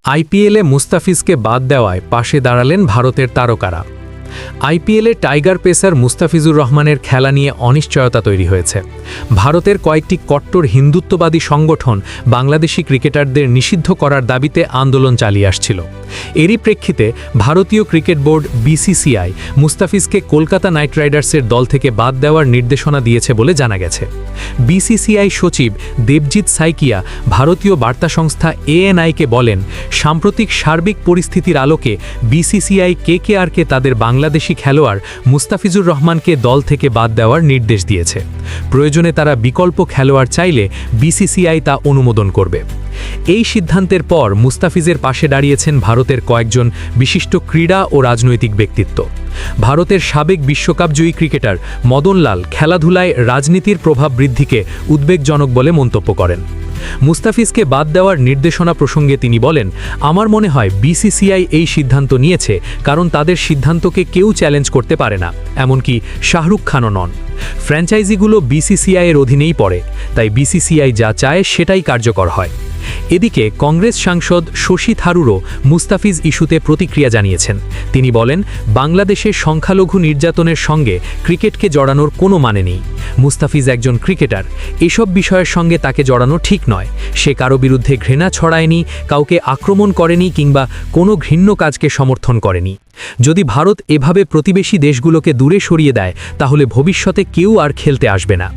আইপিএলে মুস্তাফিজকে বাদ দেওয়ায় পাশে দাঁড়ালেন ভারতের তারকারা। আইপিএলে টাইগার পেসার মুস্তাফিজুর রহমানের খেলা নিয়ে অনিশ্চয়তা তৈরি হয়েছে। ভারতের কয়েকটি কট্টর হিন্দুত্ববাদী সংগঠন বাংলাদেশি ক্রিকেটারদের নিষিদ্ধ করার দাবিতে আন্দোলন চালিয়ে আসছিল। এরই প্রেক্ষিতে ভারতীয় ক্রিকেট বোর্ড বিসিসিআই মুস্তাফিজকে কলকাতা নাইট রাইডার্সের দল থেকে বাদ দেওয়ার নির্দেশনা দিয়েছে বলে জানা গেছে। বিসিসিআই সচিব দেবজিৎ সাইকিয়া ভারতীয় বার্তা সংস্থা এএনআইকে বলেন, সাম্প্রতিক সার্বিক পরিস্থিতির আলোকে বিসিসিআই কেকেআরকে তাদের বাংলাদেশি খেলোয়াড় মুস্তাফিজুর রহমানকে দল থেকে বাদ দেওয়ার নির্দেশ দিয়েছে। প্রয়োজনে তারা বিকল্প খেলোয়াড় চাইলে বিসিসিআই তা অনুমোদন করবে। এই সিদ্ধান্তের পর মুস্তাফিজের পাশে দাঁড়িয়েছেন ভারতের কয়েকজন বিশিষ্ট ক্রীড়া ও রাজনৈতিক ব্যক্তিত্ব। ভারতের সাবেক বিশ্বকাপজয়ী ক্রিকেটার মদনলাল খেলাধুলায় রাজনীতির প্রভাব বৃদ্ধিকে উদ্বেগজনক বলে মন্তব্য করেন। মুস্তাফিজকে বাদ দেওয়ার নির্দেশনা প্রসঙ্গে তিনি বলেন, আমার মনে হয় বিসিসিআই এই সিদ্ধান্ত নিয়েছে কারণ তাদের সিদ্ধান্তকে কেউ চ্যালেঞ্জ করতে পারে না, এমনকি শাহরুখ খানও নন। ফ্র্যাঞ্চাইজিগুলো বিসিসিআইয়ের অধীনেই পড়ে, তাই বিসিসিআই যা চায় সেটাই কার্যকর হয়। এদিকে কংগ্রেস সাংসদ শশী থারুরও মুস্তাফিজ ইস্যুতে প্রতিক্রিয়া জানিয়েছেন। তিনি বলেন, বাংলাদেশে সংখ্যালঘু নির্যাতনের সঙ্গে ক্রিকেটকে জড়ানোর কোনো মানে নেই। মুস্তাফিজ একজন ক্রিকেটার, এসব বিষয়ের সঙ্গে তাকে জড়ানো ঠিক নয়। সে কারো বিরুদ্ধে ঘৃণা ছড়ায়নি, কাউকে আক্রমণ করেনি কিংবা কোনো ঘৃণ্য কাজকে সমর্থন করেনি। যদি ভারত এভাবে প্রতিবেশী দেশগুলোকে দূরে সরিয়ে দেয় তাহলে ভবিষ্যতে কেউ আর খেলতে আসবে না।